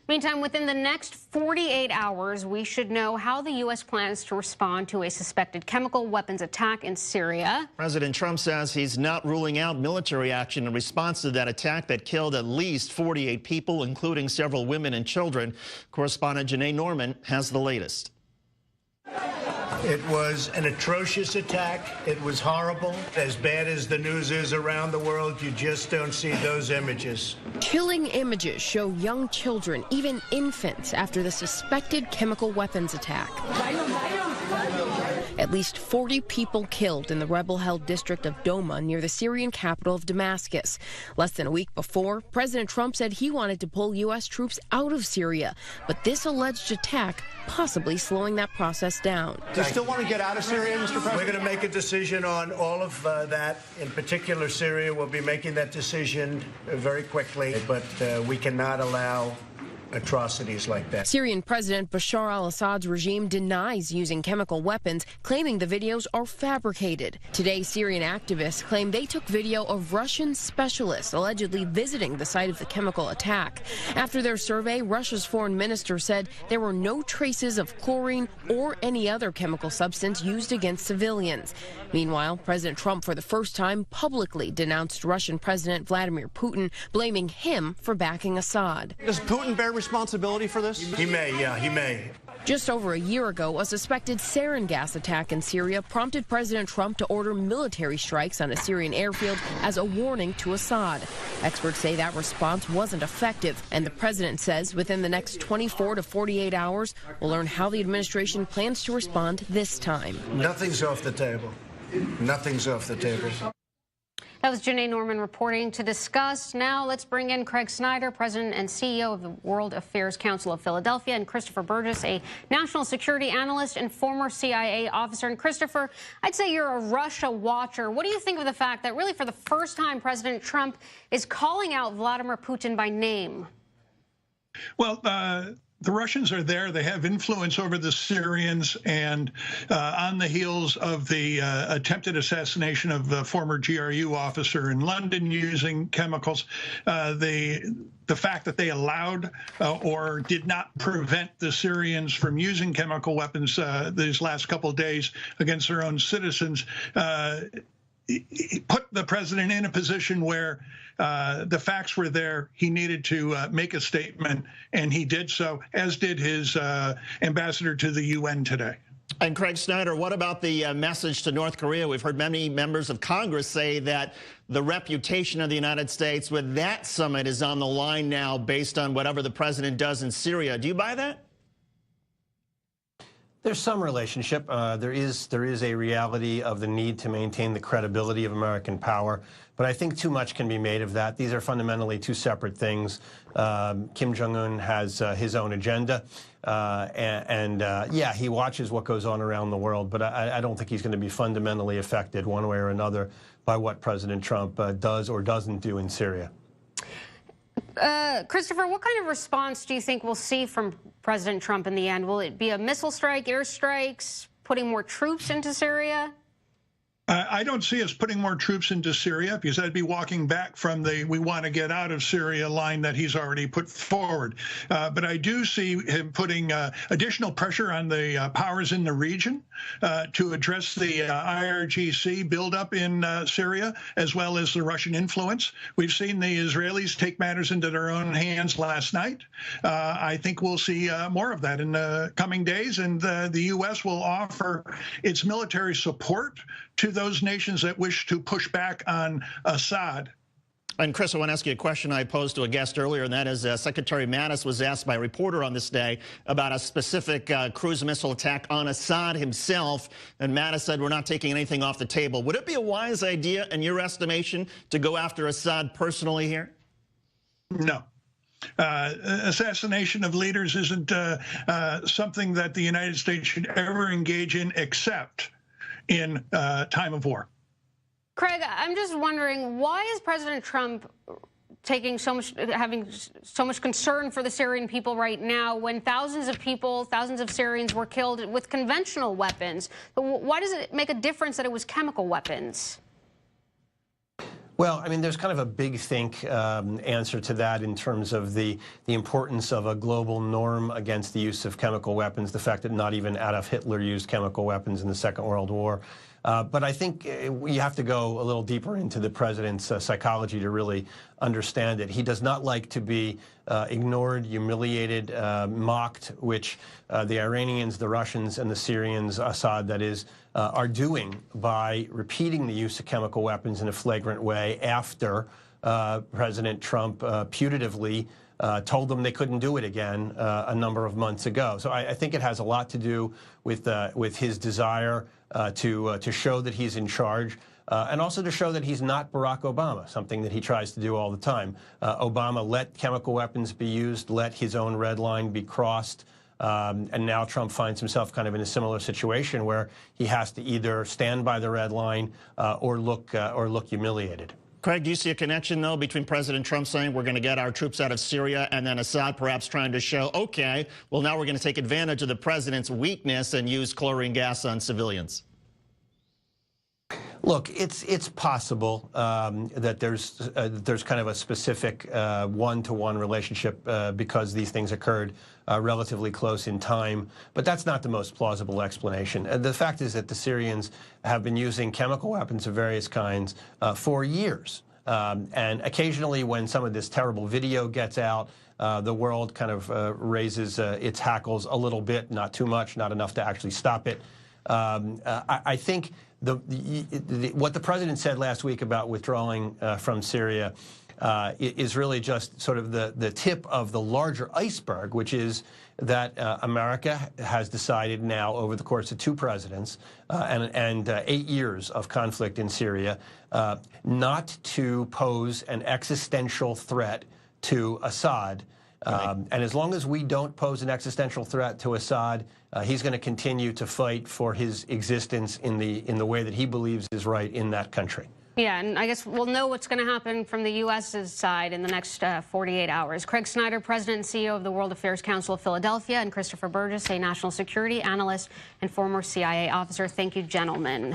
Meantime, within the next 48 hours, we should know how the U.S. plans to respond to a suspected chemical weapons attack in Syria. President Trump says he's not ruling out military action in response to that attack that killed at least 48 people, including several women and children. Correspondent Janae Norman has the latest. It was an atrocious attack. It was horrible. As bad as the news is around the world, you just don't see those images. Chilling images show young children, even infants, after the suspected chemical weapons attack. At least 40 people killed in the rebel-held district of Doma near the Syrian capital of Damascus. Less than a week before, President Trump said he wanted to pull U.S. troops out of Syria, but this alleged attack possibly slowing that process down. Do you still want to get out of Syria, Mr. President? We're going to make a decision on all of that. In particular, Syria will be making that decision very quickly, but we cannot allow atrocities like that. Syrian President Bashar al-Assad's regime denies using chemical weapons, claiming the videos are fabricated. Today, Syrian activists claim they took video of Russian specialists allegedly visiting the site of the chemical attack. After their survey, Russia's foreign minister said there were no traces of chlorine or any other chemical substance used against civilians. Meanwhile, President Trump for the first time publicly denounced Russian President Vladimir Putin, blaming him for backing Assad. Does Putin bear responsibility for this? He may, yeah, he may. Just over a year ago, a suspected sarin gas attack in Syria prompted President Trump to order military strikes on a Syrian airfield as a warning to Assad. Experts say that response wasn't effective, and the president says within the next 24 to 48 hours, we'll learn how the administration plans to respond this time. Nothing's off the table. Nothing's off the table. That was Janae Norman reporting. To discuss now, let's bring in Craig Snyder, President and CEO of the World Affairs Council of Philadelphia, and Christopher Burgess, a national security analyst and former CIA officer. And Christopher, I'd say you're a Russia watcher. What do you think of the fact that really for the first time President Trump is calling out Vladimir Putin by name? Well, the Russians are there. They have influence over the Syrians, and on the heels of the attempted assassination of the former GRU officer in London using chemicals, the fact that they allowed or did not prevent the Syrians from using chemical weapons these last couple of days against their own citizens put the president in a position where the facts were there. He needed to make a statement, and he did so, as did his ambassador to the UN today. And Craig Snyder, what about the message to North Korea? We've heard many members of Congress say that the reputation of the United States with that summit is on the line now based on whatever the president does in Syria. Do you buy that? There's some relationship. There is a reality of the need to maintain the credibility of American power, but I think too much can be made of that. These are fundamentally two separate things. Kim Jong-un has his own agenda, yeah, he watches what goes on around the world, but I don't think he's going to be fundamentally affected one way or another by what President Trump does or doesn't do in Syria. Christopher, what kind of response do you think we'll see from President Trump in the end? Will it be a missile strike, airstrikes, putting more troops into Syria? I don't see us putting more troops into Syria, because I'd be walking back from the "we want to get out of Syria" line that he's already put forward. But I do see him putting additional pressure on the powers in the region to address the IRGC buildup in Syria, as well as the Russian influence. We've seen the Israelis take matters into their own hands last night. I think we'll see more of that in the coming days, and the U.S. will offer its military support to those nations that wish to push back on Assad. And Chris, I want to ask you a question I posed to a guest earlier, and that is Secretary Mattis was asked by a reporter on this day about a specific cruise missile attack on Assad himself, and Mattis said, we're not taking anything off the table. Would it be a wise idea, in your estimation, to go after Assad personally here? No. Assassination of leaders isn't something that the United States should ever engage in, except in time of war. Craig, I'm just wondering, why is President Trump having so much concern for the Syrian people right now when thousands of people, thousands of Syrians were killed with conventional weapons? Why does it make a difference that it was chemical weapons? Well, I mean, there's kind of a big think answer to that in terms of the importance of a global norm against the use of chemical weapons, the fact that not even Adolf Hitler used chemical weapons in the Second World War. But I think we have to go a little deeper into the president's psychology to really understand it. He does not like to be ignored, humiliated, mocked, which the Iranians, the Russians, and the Syrians, Assad, that is, are doing by repeating the use of chemical weapons in a flagrant way after President Trump putatively told them they couldn't do it again a number of months ago. So I think it has a lot to do with his desire to show that he's in charge, and also to show that he's not Barack Obama, something that he tries to do all the time. Obama let chemical weapons be used, let his own red line be crossed, and now Trump finds himself kind of in a similar situation where he has to either stand by the red line or look humiliated. Craig, do you see a connection, though, between President Trump saying we're going to get our troops out of Syria and then Assad perhaps trying to show, okay, well, now we're going to take advantage of the president's weakness and use chlorine gas on civilians? Look, it's possible that there's kind of a specific one-to-one relationship because these things occurred relatively close in time, but that's not the most plausible explanation. The fact is that the Syrians have been using chemical weapons of various kinds for years, and occasionally when some of this terrible video gets out, the world kind of raises its hackles a little bit, not too much, not enough to actually stop it. I think what the president said last week about withdrawing from Syria is really just sort of the tip of the larger iceberg, which is that America has decided now over the course of 2 presidents and 8 years of conflict in Syria not to pose an existential threat to Assad. And as long as we don't pose an existential threat to Assad, he's going to continue to fight for his existence in the way that he believes is right in that country. Yeah, and I guess we'll know what's going to happen from the U.S.'s side in the next 48 hours. Craig Snyder, President and CEO of the World Affairs Council of Philadelphia, and Christopher Burgess, a national security analyst and former CIA officer. Thank you, gentlemen.